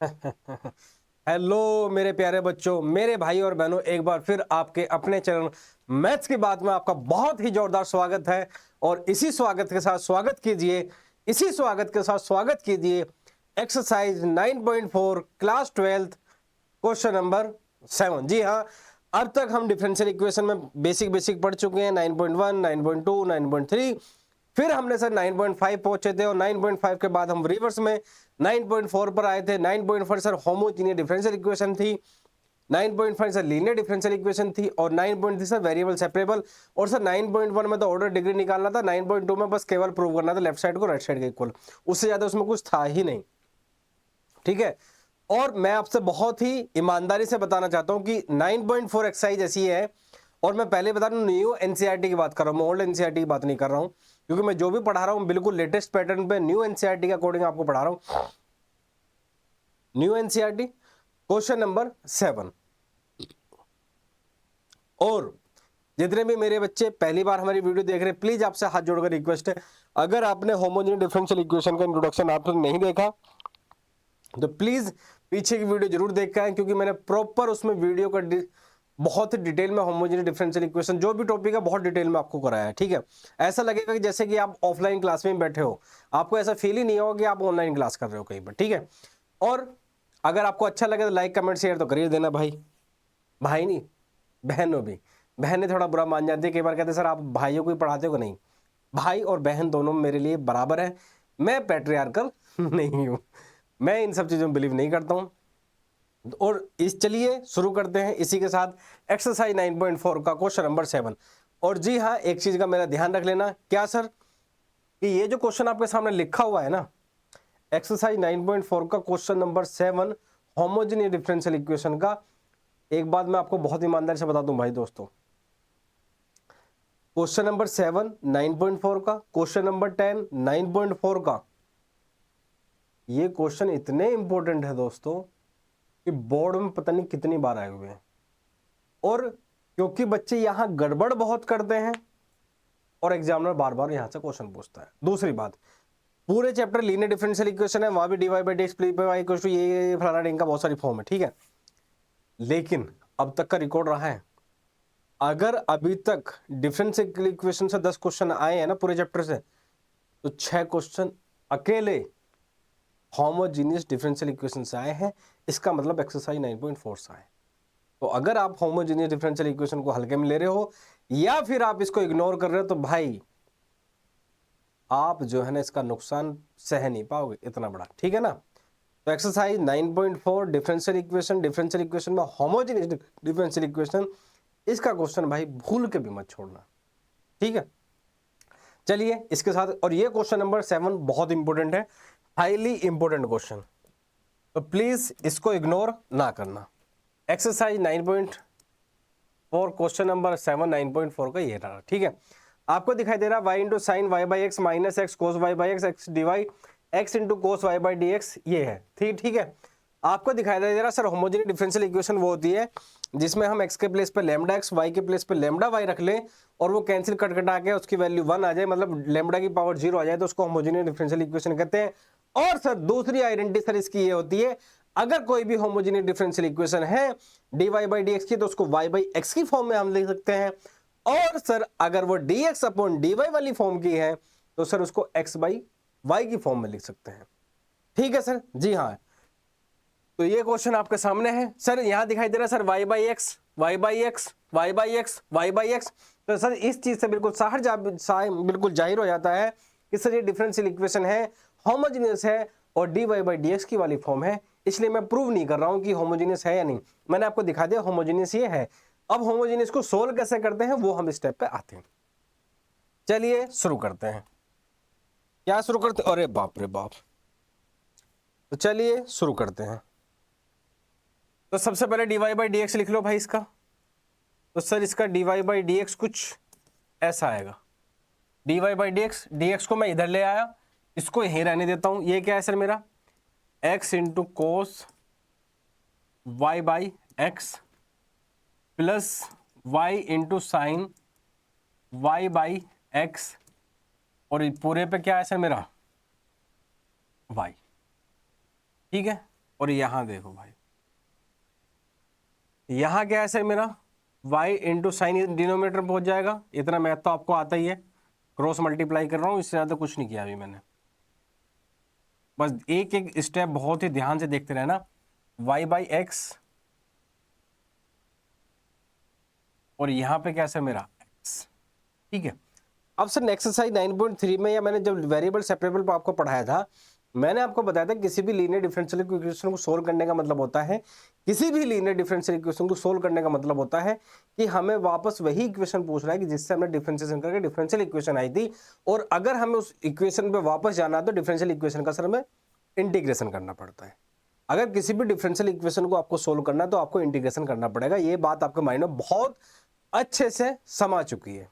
Hello मेरे प्यारे बच्चों, मेरे भाई और बहनों, एक बार फिर आपके अपने चैनल मैथ्स की बात में आपका बहुत ही जोरदार स्वागत है। और इसी स्वागत के साथ स्वागत कीजिए एक्सरसाइज 9.4 क्लास 12 क्वेश्चन नंबर 7। जी हाँ, अब तक हम डिफरेंशियल इक्वेशन में बेसिक पढ़ चुके हैं। 9.1, 9.2, 9.3, फिर हमने सर 9.5 पहुंचे थे और 9.5 के बाद हम रिवर्स में 9.4 पर आए थे। 9.4 सर होमोजीनियस डिफरेंशियल इक्वेशन थी, 9.5 सर लीनियर डिफरेंशियल इक्वेशन थी और 9.3 सर वेरिएबल सेपरेबल। और सर 9.1 में तो ऑर्डर डिग्री निकालना था, 9.2 में बस केवल प्रूव करना था लेफ्ट साइड को राइट साइड के इक्वल, उससे ज्यादा उसमें कुछ था ही नहीं। ठीक है, और मैं आपसे बहुत ही ईमानदारी से बताना चाहता हूं कि 9.4 एक्सरसाइज ऐसी है, और मैं पहले बता रहा हूं न्यू एनसीईआरटी की बात कर रहा हूं, मैं ओल्ड एनसीईआरटी की बात नहीं कर रहा हूं, क्योंकि मैं जो भी पढ़ा रहा हूं बिल्कुल लेटेस्ट पैटर्न पे न्यू एनसीईआरटी के अकॉर्डिंग आपको पढ़ा रहा हूं। New NCERT question number 7। और जितने भी मेरे बच्चे पहली बार हमारी वीडियो देख रहे हैं, प्लीज आपसे हाथ जोड़कर रिक्वेस्ट है, अगर आपने होमोजेनियस डिफरेंशियल इक्वेशन का इंट्रोडक्शन आप तक नहीं देखा तो प्लीज पीछे की वीडियो जरूर देख के आए, क्योंकि मैंने प्रॉपर उसमें वीडियो का बहुत ही डिटेल में होमोजेनियस डिफरेंशियल इक्वेशन जो भी टॉपिक है बहुत डिटेल में आपको कराया है। ठीक है, ऐसा लगेगा कि जैसे कि आप ऑफलाइन क्लास में बैठे हो, आपको ऐसा फील ही नहीं होगा कि आप ऑनलाइन क्लास कर रहे हो कहीं पर। ठीक है, और अगर आपको अच्छा लगे तो लाइक कमेंट शेयर तो करिए देना भाई, भाई नहीं बहनों भी। बहनें थोड़ा बुरा मान जाती है कई बार, कहते हैं सर आप भाइयों को ही पढ़ाते हो? नहीं, भाई और बहन दोनों मेरे लिए बराबर है, मैं पैट्रियार्कल नहीं हूं, मैं इन सब चीजों में बिलीव नहीं करता हूं। और इस चलिए शुरू करते हैं इसी के साथ एक्सरसाइज 9.4 का क्वेश्चन नंबर 7। और जी हाँ, एक चीज का मेरा ध्यान रख लेना, क्या सर, कि ये जो क्वेश्चन आपके सामने लिखा हुआ है ना, एक्सरसाइज 9.4 का question number 7 homogeneous differential equation का, एक बात मैं आपको बहुत ईमानदारी से बता दूं भाई दोस्तों, क्वेश्चन नंबर 7 9.4 का, क्वेश्चन नंबर 10 9.4 का, ये क्वेश्चन इतने इंपॉर्टेंट है दोस्तों कि बोर्ड में पता नहीं कितनी बार आए हुए हैं। और क्योंकि बच्चे यहां गड़बड़ बहुत करते हैं और एग्जामिनर बार बार यहां से क्वेश्चन पूछता है। दूसरी बात, पूरे चैप्टर लीनियर डिफरेंशियल इक्वेशन है, वहां भी d y by d x plus y equal to ये फलाना ढिंग का बहुत सारी फॉर्म है। ठीक है, लेकिन अब तक का रिकॉर्ड रहा है, अगर अभी तक डिफरेंशियल इक्वेशन से 10 क्वेश्चन आए हैं ना पूरे चैप्टर से, तो 6 क्वेश्चन अकेले होमोजीनियस डिफरेंशियल इक्वेशन से आए हैं। इसका मतलब एक्सरसाइज 9.4 से आए। तो अगर आप होमोजेनियस डिफरेंशियल इक्वेशन को हल्के में ले रहे हो या फिर आप इसको इग्नोर कर रहे हो, तो भाई आप जो है ना इसका नुकसान सह नहीं पाओगे इतना बड़ा। ठीक है ना, तो एक्सरसाइज 9.4 डिफरेंशियल इक्वेशन में होमोजेनियस डिफरेंशियल इक्वेशन, इसका क्वेश्चन भाई भूल के भी मत छोड़ना। ठीक है, चलिए इसके साथ, और ये क्वेश्चन नंबर 7 बहुत इंपॉर्टेंट है, हाईली इंपॉर्टेंट क्वेश्चन, तो प्लीज इसको इग्नोर ना करना। एक्सरसाइज 9.4 क्वेश्चन नंबर 7 9.4 का ये रहा। ठीक है, आपको दिखाई दे रहा y into sine y by x minus x cos y by x x d y x into cos y by d x, ये है। ठीक है, आपको दिखाई दे रहा सर होमोजेनियस डिफरेंशियल इक्वेशन वो होती है जिसमें हम x के प्लेस पे लैम्डा x, y के प्लेस पे लैम्डा y रख लें और वो कैंसिल कट कटा के उसकी वैल्यू 1 आ जाए, मतलब लैम्डा की पावर 0 आ जाए, तो उसको होमोजेनियस डिफरेंशियल इक्वेशन कहते हैं। और सर दूसरी आइडेंटिटी सर इसकी ये होती है, अगर कोई भी होमोजेनियस डिफरेंशियल इक्वेशन है dy बाई डी एक्स की, तो उसको y बाई एक्स की फॉर्म में हम लिख सकते हैं। और सर अगर वो dx अपॉन dy वाली फॉर्म की है, तो सर उसको x बाई y की फॉर्म में लिख सकते हैं। ठीक है सर, जी हाँ, तो ये क्वेश्चन आपके सामने है। सर यहां दिखाई दे रहा है sir y by x y by x y by x y by x, तो सर इस चीज से बिल्कुल बिल्कुल जाहिर हो जाता है कि सर ये डिफरेंशियल इक्वेशन है, होमोजेनियस है और d y by d x की वाली फॉर्म है। इसलिए मैं प्रूव नहीं कर रहा हूं कि होमोजेनियस है या नहीं, मैंने आपको दिखा दिया होमोजेनियस ये है। अब होमोजेनियस को सोल्व कैसे करते हैं वो हम स्टेप पे आते हैं। चलिए शुरू करते हैं। क्या शुरू करते हैं? अरे बाप रे बाप, तो चलिए शुरू करते हैं। तो सबसे पहले d y by d x लिख लो भाई इसका। तो सर इसका d y by d x कुछ ऐसा आएगा, d y by d x को मैं इधर ले आया, इसको यहीं रहने देता हूं। ये क्या है सर मेरा x into cos y by x plus y into sine y by x, और पूरे पे क्या है सर मेरा y। ठीक है, और यहां देखो भाई, यहां क्या है सर मेरा y इंटू साइन डिनोमिनेटर में पहुंच जाएगा। इतना मैथ तो आपको आता ही है, क्रॉस मल्टीप्लाई कर रहा हूं, इससे ज्यादा कुछ नहीं किया अभी मैंने। बस एक एक स्टेप बहुत ही ध्यान से देखते रहना। y बाई एक्स, और यहां पे क्या सर मेरा x, ठीक है। अब सर एक्सरसाइज 9.3 में, या मैंने जब वेरिएबल सेपरेबल पर आपको पढ़ाया था, मैंने आपको बताया था किसी भी लीनियर डिफरेंशियल इक्वेशन को सोल्व करने का मतलब होता है, किसी भी लीनियर डिफरेंशियल इक्वेशन को सोल्व करने का मतलब होता है कि हमें वापस वही इक्वेशन पूछ रहा है कि जिससे हमने डिफरेंशिएशन करके डिफरेंशियल इक्वेशन आई थी, और अगर हमें उस इक्वेशन पे वापस जाना है तो डिफरेंशियल इक्वेशन का सर हमें इंटीग्रेशन करना पड़ता है। अगर किसी भी डिफरेंशियल इक्वेशन को आपको सोल्व करना है तो आपको इंटीग्रेशन करना पड़ेगा। ये बात आपके माइंड में बहुत अच्छे से समा चुकी है,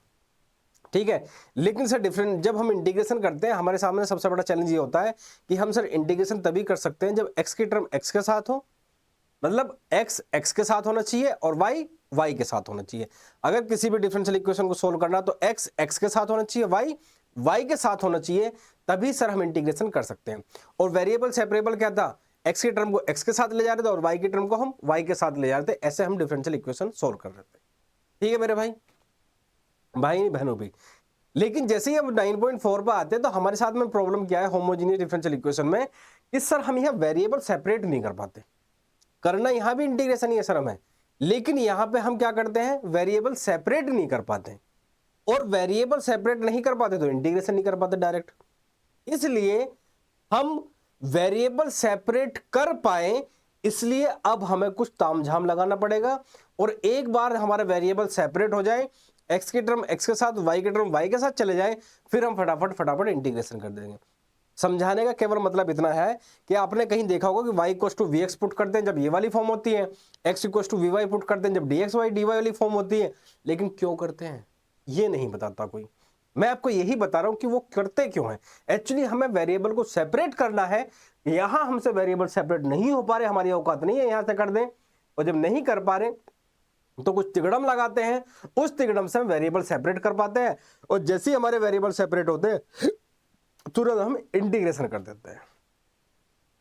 ठीक है। लेकिन सर डिफरेंट, जब हम इंटीग्रेशन करते हैं हमारे सामने सबसे बड़ा चैलेंज ये होता है कि हम सर इंटीग्रेशन तभी कर सकते हैं जब x की टर्म x के साथ हो, मतलब x x के साथ होना चाहिए और y y के साथ होना चाहिए। अगर किसी भी डिफरेंशियल इक्वेशन को सोल्व करना तो x x के साथ होना चाहिए, y y के साथ होना चाहिए, तभी सर हम इंटीग्रेशन कर सकते हैं। और वेरिएबल सेपरेबल क्या था, x की टर्म को x के साथ ले जा रहे थे और y की टर्म को हम y के साथ ले जा रहे थे, ऐसे हम डिफरेंशियल इक्वेशन सोल्व कर रहे थे, ठीक है मेरे भाई बहनों भी। लेकिन जैसे ही हम 9.4 पर आते हैं तो हमारे साथ में प्रॉब्लम क्या है होमोजेनियस डिफरेंशियल इक्वेशन में, कि सर हम यहां वेरिएबल सेपरेट नहीं कर पाते। करना यहां भी इंटीग्रेशन ही है सर हमें, लेकिन यहां पे हम क्या करते हैं, वेरिएबल सेपरेट नहीं कर पाते, और वेरिएबल सेपरेट नहीं कर पाते तो इंटीग्रेशन नहीं कर पाते डायरेक्ट। इसलिए हम वेरिएबल सेपरेट कर पाए, इसलिए अब हमें कुछ तामझाम लगाना पड़ेगा। और एक बार हमारा वेरिएबल सेपरेट हो जाए, x की टर्म x के साथ, y की टर्म y के साथ चले जाए, फिर हम फटाफट इंटीग्रेशन कर देंगे। समझाने का केवल मतलब इतना है कि आपने कहीं देखा होगा कि y equals to v x put करते हैं जब ये वाली फॉर्म होती है, x equals to v y put करते हैं जब d x y d y वाली फॉर्म होती है, लेकिन क्यों करते हैं ये नहीं बताता कोई। मैं आपको यही बता रहा हूं कि वो करते क्यों हैं। एक्चुअली हमें वेरिएबल को सेपरेट करना है, यहां हमसे वेरिएबल सेपरेट नहीं हो पा रहे, हमारी औकात नहीं है यहां से कर दें, और जब नहीं कर पा रहे तो कुछ तिगड़म लगाते हैं, उस तिगड़म से हम वेरिएबल सेपरेट कर पाते हैं, और जैसे ही हमारे वेरिएबल सेपरेट होते हैं तुरंत हम इंटीग्रेशन कर देते हैं।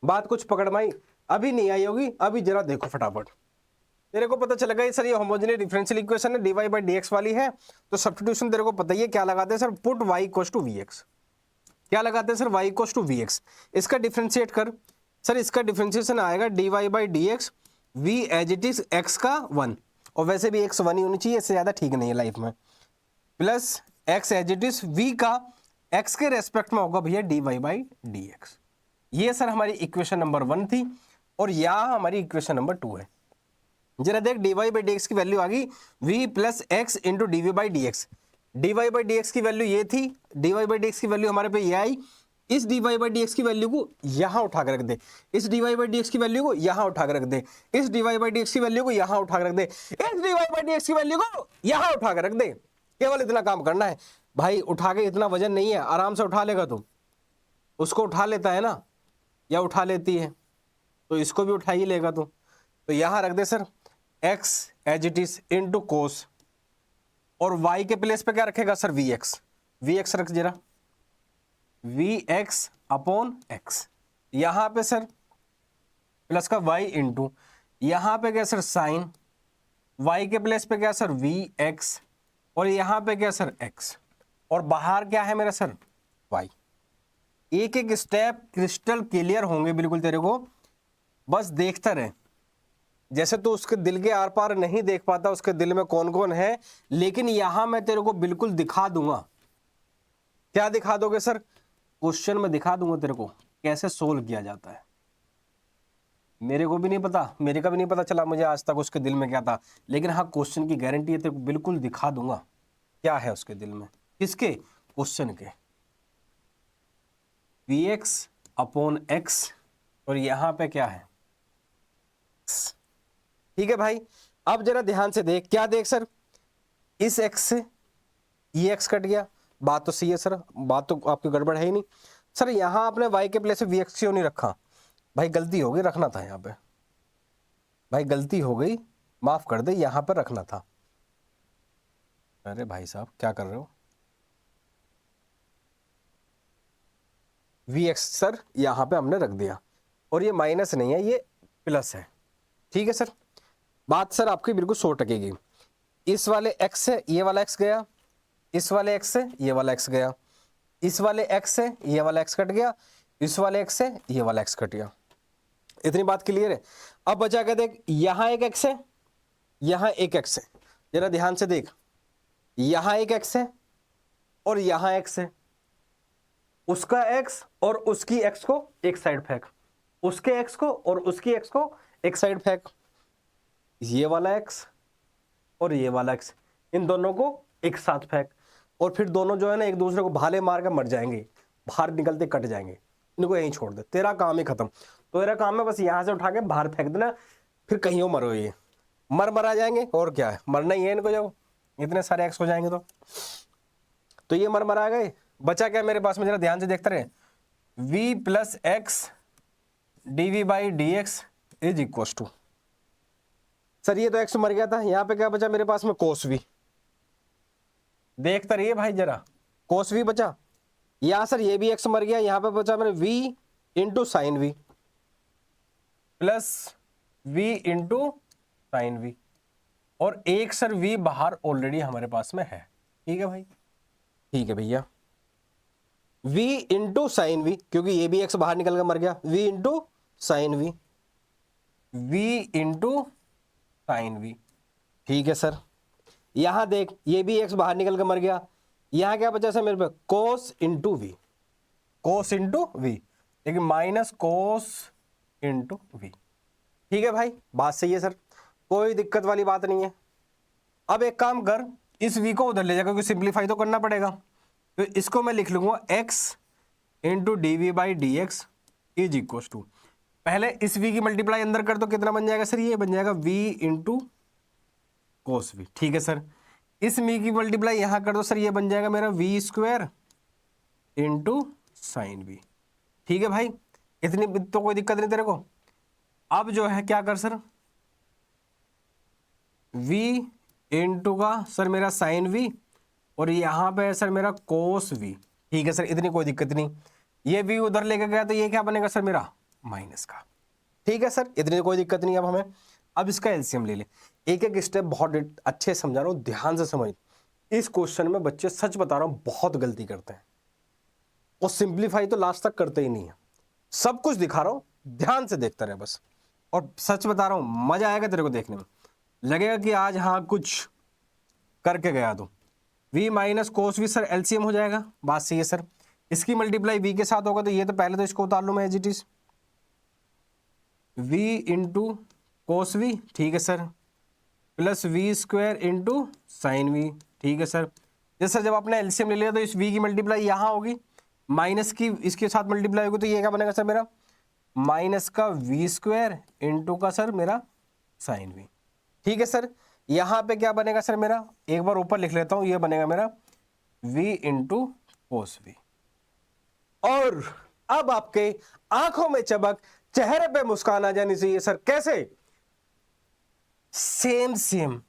बात कुछ पकड़ में आई? अभी नहीं आई होगी, अभी जरा देखो फटाफट, तेरे को पता चलेगा ये सर ये होमोजेनियस डिफरेंशियल इक्वेशन है, dy बाई dx वाली है, तो सब्स्टिट्यूशन तेरे को पता ही है क्या लगाते हैं sir, put y equals to vx। क्या लगाते हैं sir, y equals to vx। इसका डिफरेंशिएट कर सर, इसका डिफरेंशिएशन आएगा dy by dx v as it is x का 1, और वैसे भी x 1 ही होनी चाहिए, इससे ज्यादा ठीक नहीं है लाइफ में, plus x as it is v का x के रेस्पेक्ट में होगा भैया dy बाई dx। ये सर हमारी इक्वेशन नंबर 1 थी, और यहां हमारी इक्वेशन नंबर 2 है। जरा देख dy बाई dx की वैल्यू आ गई v plus x into D by d x. dy by dx की वैल्यू ये थी, dy बाई dx की वैल्यू हमारे पे ये आई, इस dy बाई dx की वैल्यू को यहां उठा के रख दे, इस dy बाई dx की वैल्यू को यहां उठा के रख दे, इस dy बाई dx की वैल्यू को यहां उठा के रख दे, इस dy बाई dx की वैल्यू को यहां उठा के रख दे। केवल इतना काम करना है भाई, उठा के इतना वजन नहीं है, आराम से उठा लेगा तू। उसको उठा लेता है ना, या उठा लेती है, तो इसको भी उठा ही लेगा तू। तो यहां रख दे sir x as it is into cos, और y के प्लेस पे क्या रखेगा सर, vx रख जरा, vx अपॉन x। यहां पे सर प्लस का y इंटू, यहां पे क्या सर साइन, y के प्लेस पे क्या सर vx, और यहां पे क्या सर x, और बाहर क्या है मेरा सर y। एक एक स्टेप क्रिस्टल क्लियर होंगे बिल्कुल तेरे को, बस देखता रहे। जैसे तो उसके दिल के आर पार नहीं देख पाता उसके दिल में कौन कौन है, लेकिन यहां मैं तेरे को बिल्कुल दिखा दूंगा। क्या दिखा दोगे सर, क्वेश्चन में दिखा दूंगा तेरे को कैसे सोल्व किया जाता है। मेरे को भी नहीं पता, मेरे का भी नहीं पता चला मुझे आज तक उसके दिल में क्या था, लेकिन हाँ क्वेश्चन की गारंटी है तेरे को बिल्कुल दिखा दूंगा क्या है उसके दिल में। किसके, क्वेश्चन के। vx अपॉन x, और यहां पे क्या है x। ठीक है भाई, अब जरा ध्यान से देख, क्या देख सर, इस x से ये x कट गया, बात तो सही है सर, बात तो आपकी गड़बड़ है ही नहीं। सर यहां आपने y के प्लेस पे vx क्यों नहीं रखा, भाई गलती हो गई, रखना था यहाँ पे, भाई गलती हो गई, माफ कर दे, यहां पर रखना था। अरे भाई साहब क्या कर रहे हो, vx सर यहां पे हमने रख दिया, और ये माइनस नहीं है, ये प्लस है, ठीक है सर। बात सर आपकी बिल्कुल 100 टकेगी। इस वाले x से ये वाला x गया, इस वाले x से ये वाला x गया, इस वाले x से ये वाला x कट गया, इस वाले x से ये वाला x कट गया। इतनी बात क्लियर है। अब बचा के देख, यहां एक x है, यहां एक x है, जरा ध्यान से देख, यहां एक x है और यहां x है। उसका x और उसकी x को एक साइड फेंक, उसके x को और उसकी x को एक साइड फेंक, ये वाला x और ये वाला x, इन दोनों को एक साथ फेंक, और फिर दोनों जो है ना एक दूसरे को भाले मार कर मर जाएंगे, बाहर निकलते कट जाएंगे, इनको यहीं छोड़ दे, तेरा काम ही खत्म। तो तेरा काम है बस यहां से उठा के बाहर फेंक देना, फिर कहीं मरो, ये मर जाएंगे, और क्या है, मरना ही है इनको जब इतने सारे एक्स हो जाएंगे तो ये मर आ गए। बचा क्या मेरे पास में, जरा ध्यान से देखते रहे, v plus x dv by d x is equal to, sir ये तो एक्स मर गया था, यहां पे क्या बचा मेरे पास में, कोस v। देखते रहिए भाई जरा, कोस v बचा, यहां सर ये भी एक्स मर गया, यहां पे बचा मेरे v into sine v plus v into sine v, और एक सर v बाहर ऑलरेडी हमारे पास में है, ठीक है भाई, ठीक है भैया। v इंटू साइन वी, क्योंकि ये भी x बाहर निकल कर मर गया, v into sine v, v into sine v, ठीक है सर। यहां देख, ये भी x बाहर निकल कर मर गया, यहां क्या बचा सर मेरे पे, cos into v, cos into v, लेकिन माइनस कोस इंटू वी, ठीक है भाई, बात सही है सर, कोई दिक्कत वाली बात नहीं है। अब एक काम कर, इस v को उधर ले जा, क्योंकि सिंप्लीफाई तो करना पड़ेगा, तो इसको मैं लिख लूंगा x into d v by d x is equal to, पहले इस v की मल्टीप्लाई अंदर कर, तो कितना बन जाएगा सर, ये बन जाएगा v इंटू कोस वी, ठीक है सर। इस v की मल्टीप्लाई यहां कर दो सर, ये बन जाएगा मेरा v square into sine v, ठीक है भाई, इतनी तो कोई दिक्कत नहीं तेरे को। अब जो है क्या कर सर, v इंटू का सर मेरा साइन वी, और यहां पे है सर मेरा कोस वी, ठीक है सर, इतनी कोई दिक्कत नहीं। ये v उधर लेके गया तो ये क्या बनेगा सर मेरा, माइनस का, ठीक है सर, इतनी कोई दिक्कत नहीं। अब हमें, अब इसका एलसीएम ले ले, एक एक स्टेप बहुत अच्छे समझा रहा हूं, ध्यान से समझ। इस क्वेश्चन में बच्चे सच बता रहा हूं बहुत गलती करते हैं, और सिंप्लीफाई तो लास्ट तक करते ही नहीं है। सब कुछ दिखा रहा हूं, ध्यान से देखता रहे बस, और सच बता रहा हूं मजा आएगा तेरे को देखने में, लगेगा कि आज हाँ कुछ करके गया तो। v minus cos v sir LCM हो जाएगा, बात सही है सर। इसकी मल्टीप्लाई v के साथ होगा, तो ये तो पहले तो इसको उतार लूं मैं as it is, v into cos v, ठीक है sir, plus v square into sine v, ठीक है सर। जैसे जब आपने एलसीएम ले लिया तो इस v की मल्टीप्लाई यहाँ होगी, माइनस की इसके साथ मल्टीप्लाई होगी, तो ये क्या बनेगा सर मेरा, माइनस का v स्क्वायर इंटू का सर मेरा साइन वी, ठीक है सर। यहां पे क्या बनेगा सर मेरा, एक बार ऊपर लिख लेता हूं, ये बनेगा मेरा v इंटू कोस वी। और अब आपके आंखों में चमक, चेहरे पे मुस्कान आ जानी चाहिए सर, कैसे, same same,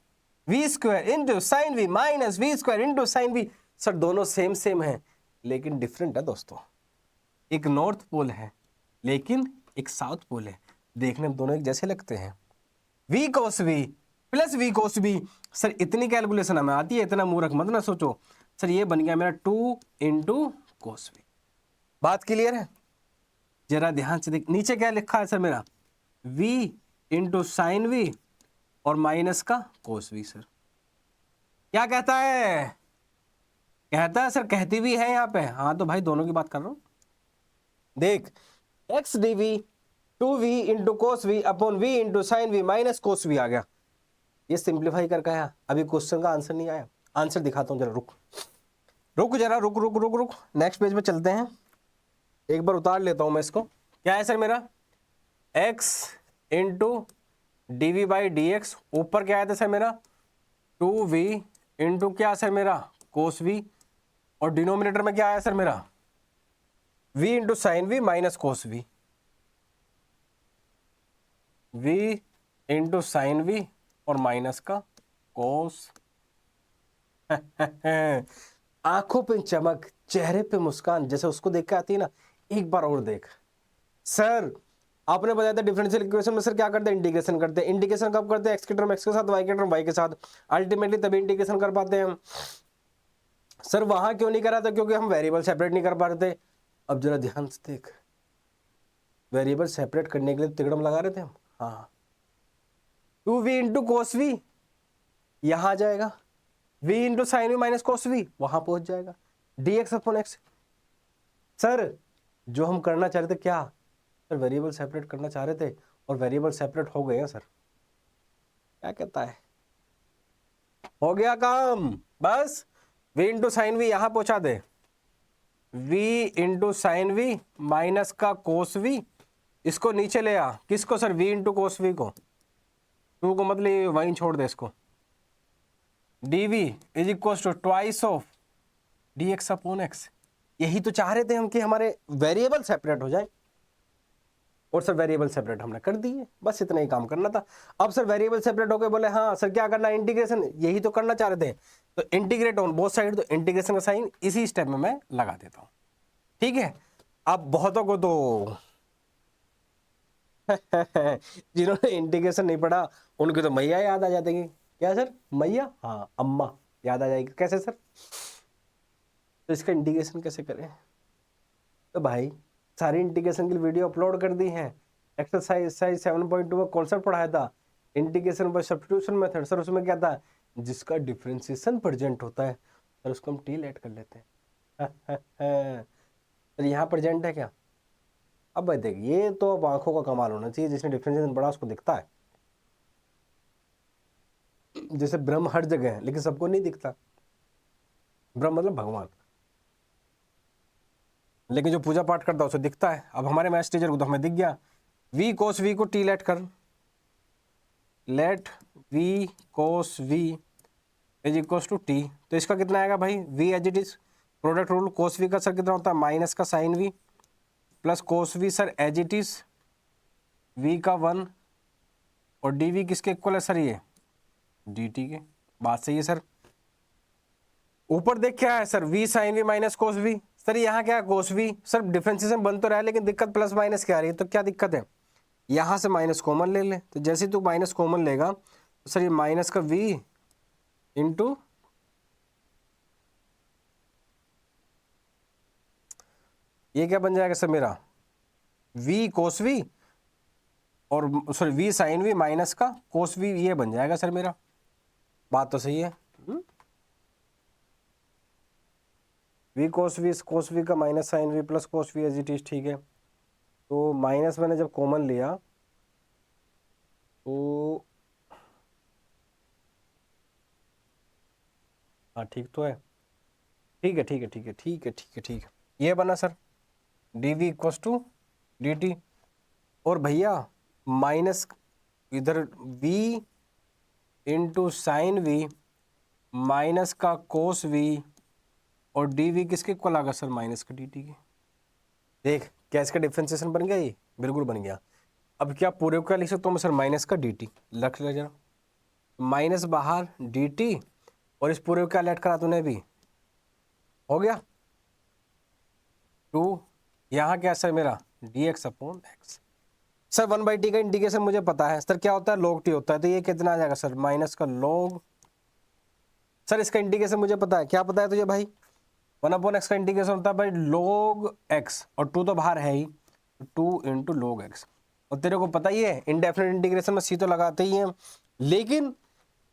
v square into sine v minus v square into sine v, sir दोनों सेम सेम है, लेकिन डिफरेंट है दोस्तों। एक नॉर्थ पोल है लेकिन एक साउथ पोल है, देखने में दोनों एक जैसे लगते हैं। v cos v plus v cos v, sir इतनी कैलकुलेशन हमें आती है, इतना मूर्ख मत ना सोचो सर। ये बन गया मेरा 2 इंटू कोस वी, बात क्लियर है। जरा ध्यान से देख, नीचे क्या लिखा है सर मेरा, v इंटू साइन वी और माइनस का कोस वी। सर क्या कहता है, कहता है सर, कहती भी है यहाँ पे, हाँ तो भाई दोनों की बात कर रहा हूं। देख, x d v 2v into cos v upon v into sine v minus cos v आ गया। ये सिंप्लीफाई करके आया, अभी क्वेश्चन का आंसर नहीं आया, आंसर दिखाता हूं जरा, रुक जरा, रुक, नेक्स्ट पेज पे चलते हैं, एक बार उतार लेता हूं मैं इसको। क्या है सर मेरा, x into d v by d x, ऊपर क्या आया था सर मेरा 2v इंटू क्या सर मेरा कोस वी, और डिनोमिनेटर में क्या आया सर मेरा v into sine v minus cos v, v into sine v और माइनस का कोस। आंखों पे चमक, चेहरे पे मुस्कान, जैसे उसको देख के आती है ना, एक बार और देख सर। आपने बताया था डिफरेंशियल इक्वेशन में सर क्या करते हैं, इंटीग्रेशन करते हैं। इंटीग्रेशन कब करते हैं, एक्स की टर्म एक्स के साथ, वाई की टर्म वाई के साथ, अल्टीमेटली तभी इंटीग्रेशन कर पाते हैं हम। सर वहां क्यों नहीं करा था, क्योंकि हम वेरिएबल सेपरेट नहीं कर पा रहे थे। अब जरा ध्यान से देख, वेरिएबल सेपरेट करने के लिए तिगड़म लगा रहे थे हम। हाँ, 2v इंटू कोस वी यहां आ जाएगा, v into sine v minus cos v वहां पहुंच जाएगा, dx अपॉन एक्स। सर जो हम करना चाह रहे थे क्या, सर वेरिएबल सेपरेट करना चाह रहे थे और वेरिएबल सेपरेट हो गए हैं सर। क्या कहता है, हो गया काम। बस v इंटू साइन वी यहां पहुंचा दे, v into sine v minus का कोस वी, इसको नीचे ले आ, किसको sir, v into cos v को, टू को मतलब वहीं छोड़ दे इसको, dv is equal to twice of dx upon x। यही तो चाह रहे थे हम कि हमारे वेरिएबल सेपरेट हो जाए, और सर वेरिएबल सेपरेट हमने कर दिए, बस इतना ही काम करना था। अब सर वेरिएबल सेपरेट हो गए, बोले हाँ सर क्या करना है, इंटीग्रेशन, यही तो करना चाह रहे थे, तो इंटीग्रेट ऑन बोथ साइड, तो इंटीग्रेशन का साइन इसी स्टेप में मैं लगा देता हूं, ठीक है। अब बहुतों को तो जिन्होंने इंटीग्रेशन नहीं पढ़ा उनकी तो मैया याद आ जाएगी। क्या सर, मैया, हाँ अम्मा याद आ जाएगी। कैसे सर, तो इसका इंटीग्रेशन कैसे करें, तो भाई सारी इंटीग्रेशन की वीडियो अपलोड कर दी है। एक्सरसाइज 7.2 में कॉन्सेप्ट पढ़ाया था, integration by substitution method. Sir उसमें क्या था, जिसका डिफरेंशिएशन प्रेजेंट होता है सर उसको हम टी लेट कर लेते हैं। सर यहाँ प्रेजेंट है क्या, अब भाई देख, ये तो अब आंखों का कमाल होना चाहिए, जिसने डिफरेंशिएशन पढ़ा उसको दिखता है। जैसे ब्रह्म हर जगह है लेकिन सबको नहीं दिखता, ब्रह्म मतलब भगवान, लेकिन जो पूजा पाठ करता है उसे दिखता है। अब हमारे मैथ्स टीचर को तो हमें दिख गया, v कोस v को t लेट कर, let v cos v is equal to t, तो इसका कितना आएगा भाई, v as it is, product rule, cos v का सर कितना होता है, माइनस का sine v plus cos v sir as it is v का 1, और dv किसके इक्वल है सर, ये dt के। बात सही है सर। ऊपर देख क्या है sir, v sine v minus cos v, sir यहाँ क्या है कोस v, सर डिफरेंशिएशन बन तो रहा है लेकिन दिक्कत प्लस माइनस क्या आ रही है, तो क्या दिक्कत है, यहां से माइनस कॉमन ले ले, तो जैसे तू माइनस कॉमन लेगा तो सर ये माइनस का v इंटू ये क्या बन जाएगा सर मेरा, v कोस v, और sorry v sine v minus का कोस v, ये बन जाएगा सर मेरा। बात तो सही है, v कोस v का minus sine v plus cos v as it is, ठीक है। तो माइनस मैंने जब कॉमन लिया तो हाँ ठीक तो है, ठीक है ठीक है ठीक है ठीक है ठीक है ठीक है, ये बना sir dv equals to dt, और भैया माइनस इधर v into sine v minus का कोस v, और dv किसके इक्वल आ गया सर, माइनस का dt के। देख क्या इसका डिफरेंशिएशन बन गया, ये बिल्कुल बन गया। अब क्या पूरे को क्या लिख सकता हूँ मैं सर, माइनस का dt, रख ले जरा, माइनस बाहर dt, और इस पूरे को क्या लेट करा तूने भी, हो गया 2, यहाँ क्या सर मेरा dx upon x। Sir 1/t का इंटीग्रेशन मुझे पता है सर क्या होता है, log t होता है, तो ये कितना आ जाएगा सर, माइनस का log, सर इसका इंटीग्रेशन मुझे पता है, क्या पता है तुझे भाई, 1/x का इंटीग्रेशन होता है भाई log x, और 2 तो बाहर है ही, 2 इंटू log x, और तेरे को पता ही है इंडेफिनिट इंटीग्रेशन में सी तो लगाते ही हैं, लेकिन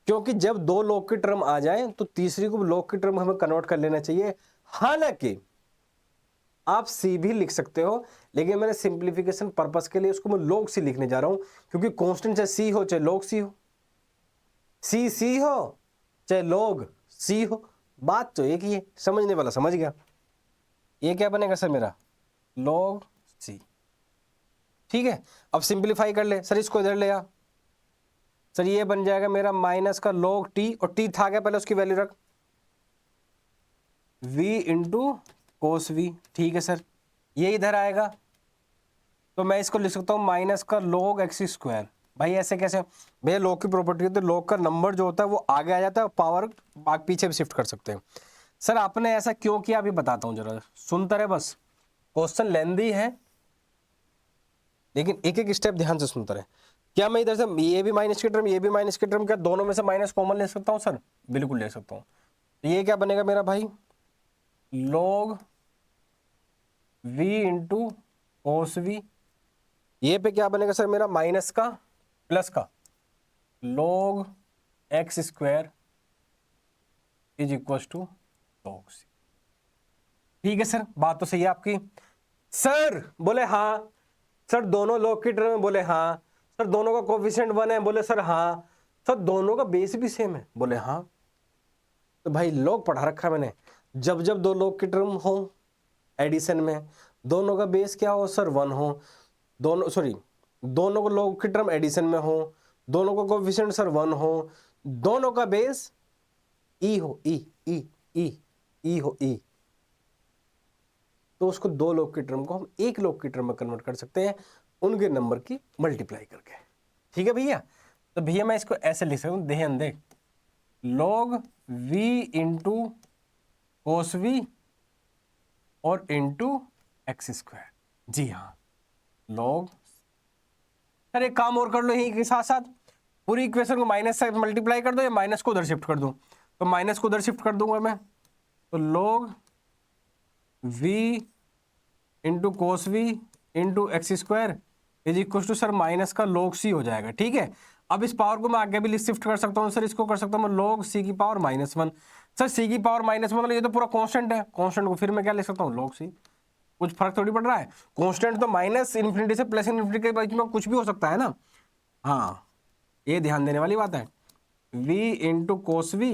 क्योंकि जब दो log की टर्म आ जाए तो तीसरी को log की टर्म हमें कन्वर्ट कर लेना चाहिए। हालांकि आप सी भी लिख सकते हो, लेकिन मैंने सिंप्लीफिकेशन पर्पस के लिए उसको मैं log सी लिखने जा रहा हूं, क्योंकि कांस्टेंट चाहे सी हो चाहे log सी हो, सी हो चाहे log सी हो, बात तो एक ही है, समझने वाला समझ गया। ये क्या बनेगा सर मेरा, log सी, ठीक है। अब सिंप्लीफाई कर ले सर, इसको इधर ले आ सर, ये बन जाएगा मेरा माइनस का log टी, और टी था क्या पहले उसकी वैल्यू रख, v इंटू कोस v, ठीक है सर। ये इधर आएगा तो मैं इसको लिख सकता हूँ माइनस का log x स्क्वायर। भाई ऐसे कैसे, भैया log की प्रॉपर्टी है तो log का नंबर जो होता है वो आगे आ जाता है, पावर बाग पीछे भी शिफ्ट कर सकते हैं। सर आपने ऐसा क्यों किया अभी बताता हूँ, जरा सुनता रहे बस, क्वेश्चन लेंदी है लेकिन एक एक स्टेप ध्यान से सुनते रहे। क्या मैं इधर से ये भी माइनस की टर्म, ये भी माइनस की टर्म, क्या दोनों में से माइनस कॉमन ले सकता हूँ सर? बिल्कुल ले सकता हूँ। तो ये क्या बनेगा मेरा भाई, log v into cos v. ये पे क्या बनेगा सर मेरा, माइनस का प्लस का log x square is equal to log c। ठीक है सर, बात तो सही है आपकी। सर बोले हाँ। सर दोनों log की टर्म में, बोले हाँ। सर दोनों का कोफिशिएंट 1 है, बोले सर हाँ। सर दोनों का बेस भी सेम है, बोले हाँ। तो भाई log पढ़ा रखा है मैंने, जब जब दो log की टर्म हो एडिशन में, दोनों का बेस क्या हो सर, 1 हो। दोनों सॉरी, दोनों को log की टर्म एडिशन में हो, दोनों का कोफिशिएंट सर 1 हो, दोनों का बेस ई हो, ई ई ई ई हो, ई। तो उसको दो log की टर्म को हम एक log की टर्म में कन्वर्ट कर सकते हैं, उनके नंबर की मल्टीप्लाई करके। ठीक है भैया। तो भैया मैं इसको ऐसे लिख सकता हूं, ध्यान देख, log v into cos v और इंटू एक्स स्क्वायर। जी हाँ, log। सर एक काम और कर लो, यही के साथ साथ पूरी इक्वेशन को माइनस से मल्टीप्लाई कर दो, या माइनस को उधर शिफ्ट कर दो। तो माइनस को उधर शिफ्ट कर दूंगा मैं, तो log v into cos v into x square is equal to sir minus का log c हो जाएगा। ठीक है, अब इस पावर को मैं आगे भी शिफ्ट कर सकता हूँ सर, इसको कर सकता हूँ मैं log c की पावर -1। सर c की पावर -1 मतलब ये तो पूरा कांस्टेंट है, कांस्टेंट को फिर मैं क्या ले सकता हूँ, log c। कुछ फर्क थोड़ी पड़ रहा है, कांस्टेंट तो माइनस इन्फिनिटी से प्लस इन्फिनिटी के बीच में कुछ भी हो सकता है ना। हाँ, ये ध्यान देने वाली बात है। v into cos v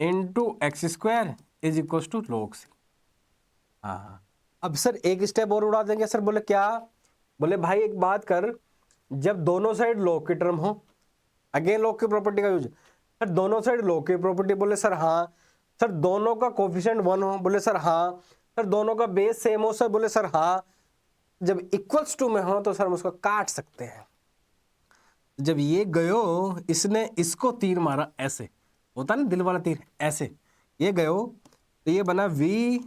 into x square is equal to log c। हाँ, अब सर एक स्टेप और उड़ा देंगे सर, बोले क्या, बोले भाई एक बात कर, जब दोनों साइड log की टर्म हो, अगेन log की प्रॉपर्टी का यूज, सर दोनों साइड log की प्रॉपर्टी, बोले सर हाँ। सर दोनों का कोफिशिएंट 1 हो, बोले सर हाँ। सर दोनों का बेस सेम हो सर, बोले सर हाँ। जब इक्वल्स टू में हो तो सर हम उसको काट सकते हैं। जब ये गयो, इसने इसको तीर मारा, ऐसे होता ना दिल वाला तीर, ऐसे ये गयो, तो ये बना v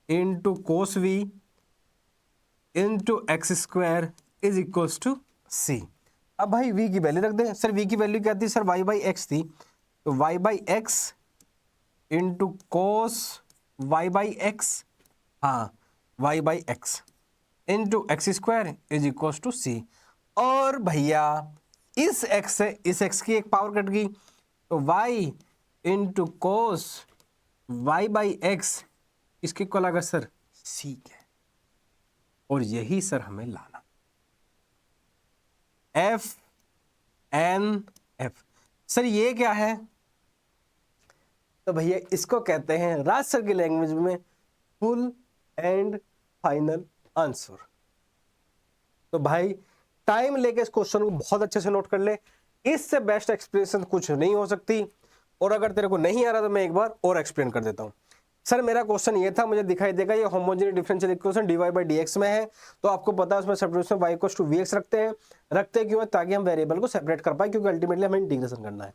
into cos v into x square is equals to c. अब भाई v की वैल्यू रख दें सर, v की वैल्यू क्या थी सर, y बाई एक्स थी, तो y by x into cos y by x, हाँ y by x into x square is equals to c. और भैया इस x से इस x की एक पावर कट गई, तो y into cos y by x इसके इक्वल आएगा सर c के। और यही सर हमें लाना, एफ एन एफ। सर ये क्या है, तो भैया इसको कहते हैं राज सर की लैंग्वेज में फुल एंड फाइनल आंसर। तो भाई टाइम लेके इस क्वेश्चन को बहुत अच्छे से नोट कर ले, इससे बेस्ट एक्सप्लेनेशन कुछ नहीं हो सकती। और अगर तेरे को नहीं आ रहा तो मैं एक बार और एक्सप्लेन कर देता हूं। सर मेरा क्वेश्चन ये था, मुझे दिखाई देगा ये homogeneous differential equation dy by dx में है, तो आपको पता है उसमें substitution y equals to vx रखते क्यों है, ताकि हम वेरिएबल को सेपरेट कर पाए, क्योंकि अल्टीमेटली हमें इंटीग्रेशन करना है।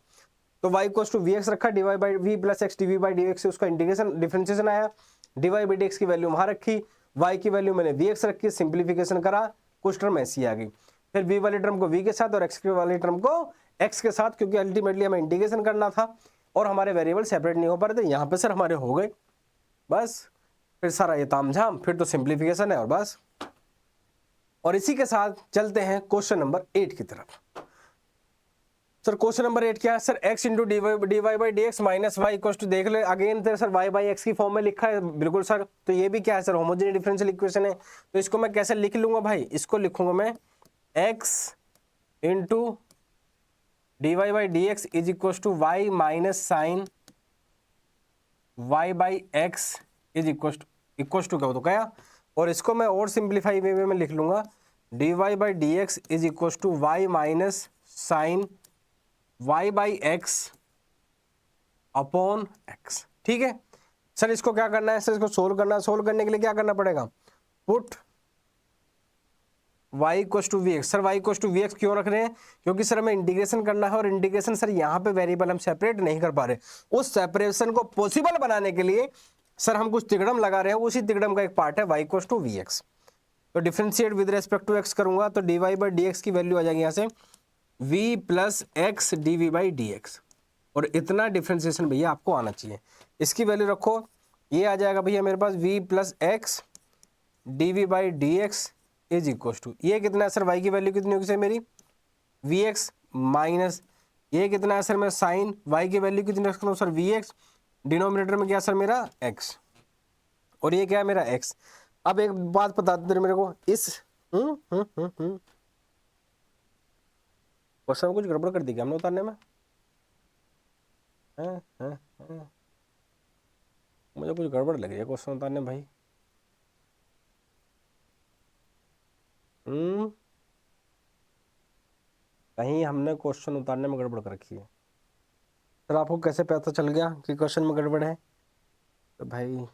तो y इक्वल्स टू vx रखा, dy by v plus x dv by dx से उसका इंटीग्रेशन डिफरेंशिएशन आया, dy बाई dx की वैल्यू वहां रखी, y की वैल्यू मैंने vx रखी, सिंप्लीफिकेशन करा, कुछ टर्म ऐसी आ गई, फिर v वाली टर्म को v के साथ और x वाली टर्म को x के साथ, क्योंकि अल्टीमेटली हमें इंटीग्रेशन करना था और हमारे वेरिएबल सेपरेट नहीं हो पा रहे थे। यहाँ पे सर हमारे हो गए, बस फिर सारा ये तामझाम, फिर तो सिंप्लीफिकेशन है और बस। और इसी के साथ चलते हैं क्वेश्चन नंबर 8 की तरफ। सर क्वेश्चन नंबर 8 क्या है sir, x into d y by d x minus y equals to, देख ले अगेन तेरे सर y बाई एक्स की फॉर्म में लिखा है, बिल्कुल सर। तो ये भी क्या है सर, होमोजेनियस डिफरेंशियल इक्वेशन है, तो इसको मैं कैसे लिख लूंगा भाई, इसको लिखूंगा मैं x into d y by d x is equals to y minus sine y by x is equals to क्या, तो क्या, और इसको मैं और सिंप्लीफाई वे में लिख लूंगा, d y by d x is equals to y minus sine y by x upon x. ठीक है सर, इसको क्या करना है सर, इसको सोल्व करना है, सोल्व करने के लिए क्या करना पड़ेगा, put y equals to v x. Sir y equals to v x क्यों रख रहे हैं, क्योंकि सर हमें इंटीग्रेशन करना है, और इंटीग्रेशन सर यहाँ पे वेरिएबल हम सेपरेट नहीं कर पा रहे, उस सेपरेशन को पॉसिबल बनाने के लिए सर हम कुछ तिकड़म लगा रहे हैं, उसी तिकड़म का एक पार्ट है y equals to v x. तो differentiate with respect to x करूंगा तो dy बाई डी एक्स की वैल्यू आ जाएगी यहाँ से v plus x d v by d x. और इतना डिफ्रेंसिएशन भैया आपको आना चाहिए। इसकी वैल्यू रखो, ये आ जाएगा भैया मेरे पास v plus x d v by d x is equal to, ये कितना है सर, y की वैल्यू कितनी होगी सर मेरी वी एक्स माइनस ये कितना है सर, मैं साइन y की वैल्यू कितनी रख सकता हूँ सर वी एक्स, डिनोमिनेटर में क्या सर मेरा x, और ये क्या है मेरा x। अब एक बात बता दो मेरे को, इस क्वेश्चन में कुछ गड़बड़ कर दी क्या हमने उतारने में? मुझे कुछ गड़बड़ लग रही है क्वेश्चन उतारने में भाई। कहीं हमने क्वेश्चन उतारने में गड़बड़ कर रखी है। सर आपको कैसे पता चल गया कि क्वेश्चन में गड़बड़ है? तो भाई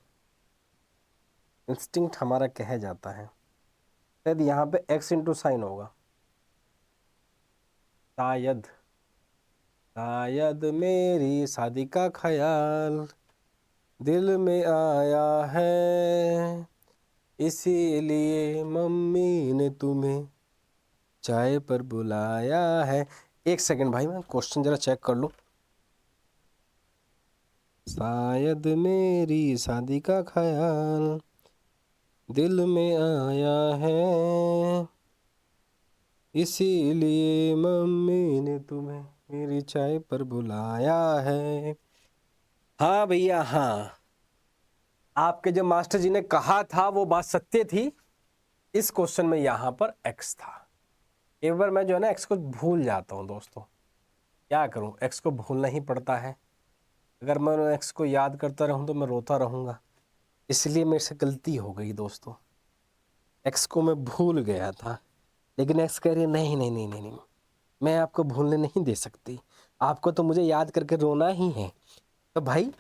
इंस्टिंक्ट हमारा कह जाता है, शायद यहाँ पे x इंटू साइन होगा, शायद शायद मेरी शादी का ख्याल दिल में आया है, इसीलिए मम्मी ने तुम्हें चाय पर बुलाया है। एक सेकंड भाई, मैं क्वेश्चन जरा चेक कर लूं। शायद मेरी शादी का ख्याल दिल में आया है, इसीलिए मम्मी ने तुम्हें मेरी चाय पर बुलाया है। हाँ भैया हाँ, आपके जो मास्टर जी ने कहा था वो बात सत्य थी। इस क्वेश्चन में यहाँ पर x था। एक बार मैं जो है ना x को भूल जाता हूँ दोस्तों, क्या करूँ, x को भूलना ही पड़ता है। अगर मैं x को याद करता रहूँ तो मैं रोता रहूँगा, इसलिए मेरे से गलती हो गई दोस्तों। x को मैं भूल गया था, लेकिन x कह रही है नहीं नहीं नहीं नहीं नहीं, मैं आपको भूलने नहीं दे सकती, आपको तो मुझे याद करके रोना ही है। तो भाई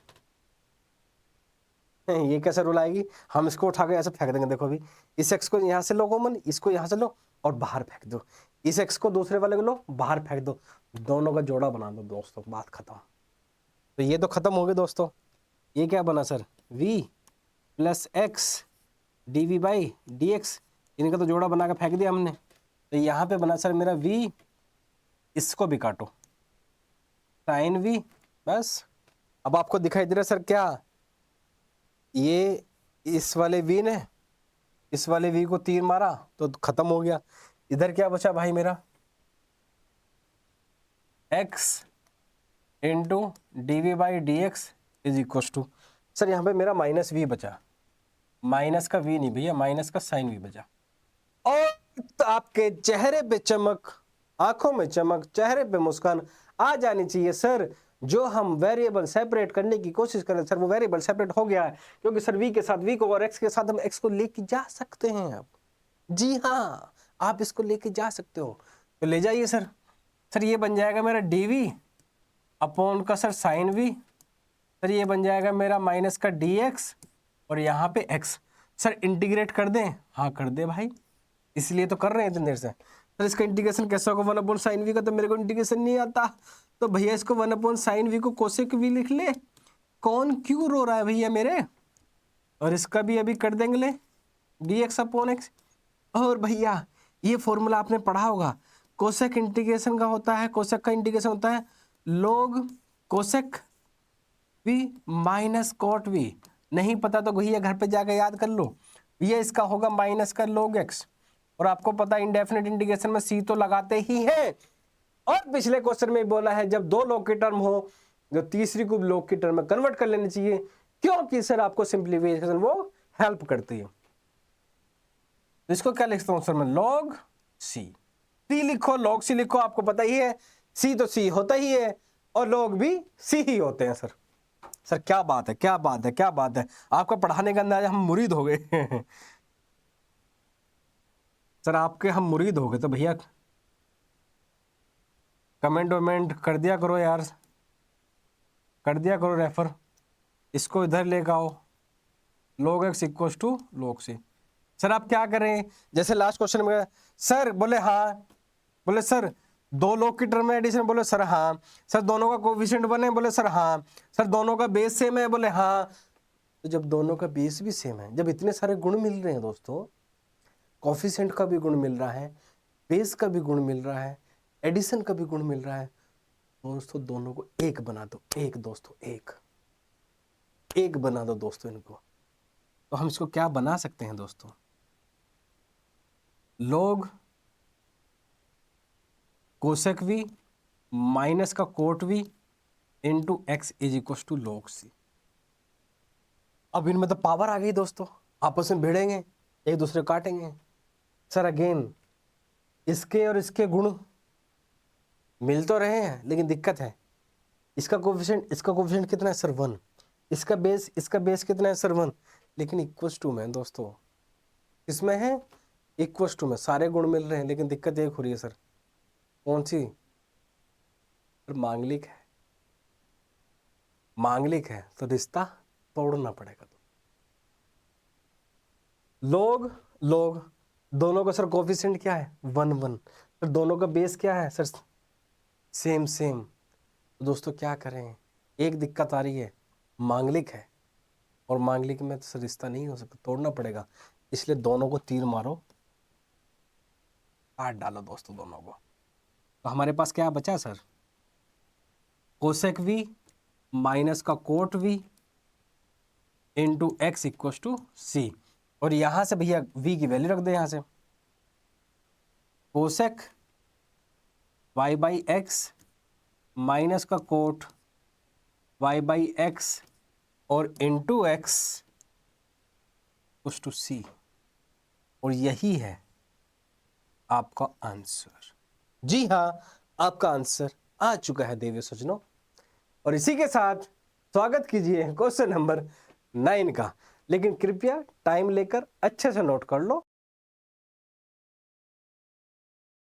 ये कैसे रूल आएगी, हम इसको उठा के ऐसे फेंक देंगे। देखो अभी इस x को यहाँ से लो कॉमन, इसको यहाँ से लो और बाहर फेंक दो, इस x को दूसरे वाले को लो बाहर फेंक दो, दोनों का जोड़ा बना दो दोस्तों, बात खत्म। तो ये तो खत्म हो गए दोस्तों। ये क्या बना sir, v plus x d v by d x, इनका तो जोड़ा बना के फेंक दिया हमने। तो यहाँ पे बना सर मेरा v, इसको भी काटो साइन v, बस। अब आपको दिखाई दे रहा सर क्या, ये इस वाले v ने इस वाले v को तीर मारा तो खत्म हो गया। इधर क्या बचा भाई मेरा, x into d v by d x is equal to, sir यहाँ पे मेरा माइनस v बचा, माइनस का v नहीं भैया, माइनस का साइन v बचा। और तो आपके चेहरे पे चमक, आंखों में चमक, चेहरे पे मुस्कान आ जानी चाहिए सर। जो हम वेरिएबल सेपरेट करने की कोशिश करें सर, वो वेरिएबल सेपरेट हो गया है, क्योंकि सर v के साथ v को और x के साथ हम x को लेके जा सकते हैं। अब जी हाँ, आप इसको लेके जा सकते हो, तो ले जाइए सर। सर ये बन जाएगा मेरा dv अपॉन का सर साइन v, सर ये बन जाएगा मेरा माइनस का dx और यहाँ पे x। सर इंटीग्रेट कर दें, हाँ कर दे भाई, इसलिए तो कर रहे हैं इतनी देर से। सर इसका इंटीग्रेशन कैसे होगा, वन अपॉन साइन वी का, तो मेरे को इंटीग्रेशन नहीं आता, तो भैया इसको वन अपॉन साइन वी को कोसेक वी लिख ले। कौन क्यों रो रहा है भैया मेरे, और इसका भी अभी कर देंगे ले डी एक्स अपॉन एक्स। और भैया ये फॉर्मूला आपने पढ़ा होगा, कोसेक इंटीग्रेशन का होता है, कोसेक का इंटीग्रेशन होता है log cosec v minus cot v. नहीं पता तो भैया घर पे जाकर याद कर लो, ये इसका होगा माइनस का log x, और आपको पता है इंडेफिनिट इंटीग्रेशन में c तो लगाते ही हैं। और पिछले क्वेश्चन में बोला है जब दो log की टर्म हो, जो तीसरी को log की टर्म में कन्वर्ट कर लेनी चाहिए, क्योंकि सर आपको सिंप्लीफिकेशन वो हेल्प करती है। तो इसको क्या लिखता हूं सर मैं, log c, c लिखो, log c लिखो, आपको पता ही है c तो c होता ही है और log भी c ही होते हैं। सर क्या बात है, क्या बात है, क्या बात है, आपका पढ़ाने का अंदाजा, हम मुरीद हो गए सर आपके हम मुरीद हो गए। तो भैया कमेंट वमेंट कर दिया करो यार, कर दिया करो रेफर, इसको इधर लेकर आओ, log x equal to log c। सर आप क्या करें, जैसे लास्ट क्वेश्चन में सर बोले हाँ, बोले सर दो log की टर्म में एडिशन, बोले सर हाँ, सर दोनों का कोएफिशिएंट बने, बोले सर हाँ, सर दोनों का बेस सेम है, बोले हाँ। तो जब दोनों का बेस भी सेम है, जब इतने सारे गुण मिल रहे हैं दोस्तों, कॉफिशिएंट का भी गुण मिल रहा है, बेस का भी गुण मिल रहा है, एडिशन का भी गुण मिल रहा है। दोस्तों दोनों को एक बना दो, एक दोस्तों एक बना दो दोस्तों इनको। तो हम इसको क्या बना सकते हैं दोस्तों, log कोसेक v माइनस का cot v into x is equal to log c। अब इनमें तो पावर आ गई दोस्तों, आपस में भिड़ेंगे, एक दूसरे को काटेंगे। सर अगेन इसके और इसके गुण मिल तो रहे हैं, लेकिन दिक्कत है इसका कोफिशिएंट कितना है सर 1, इसका बेस कितना है सर 1, लेकिन इक्वल्स टू में दोस्तों, इसमें है इक्वल्स टू में सारे गुण मिल रहे हैं, लेकिन दिक्कत एक हो रही है सर, कौन सी, मांगलिक है तो रिश्ता तोड़ना पड़ेगा। तो लोग दोनों का सर कोफिशिएंट क्या है 1 1, फिर दोनों का बेस क्या है सर सेम। तो दोस्तों क्या करें, एक दिक्कत आ रही है, मांगलिक है और मांगलिक में तो सर रिश्ता नहीं हो सकता, तोड़ना पड़ेगा, इसलिए दोनों को तीर मारो, काट डालो दोस्तों दोनों को। तो हमारे पास क्या बचा सर, कोसेक v माइनस का cot v into x equal to c. और यहां से भैया v की वैल्यू रख दे, यहां से cosec y by x minus का कोट y बाई एक्स और इंटू एक्स टू सी। और यही है आपका आंसर। जी हाँ, आपका आंसर आ चुका है देवी सज्जनों। और इसी के साथ स्वागत कीजिए क्वेश्चन नंबर 9 का। लेकिन कृपया टाइम लेकर अच्छे से नोट कर लो,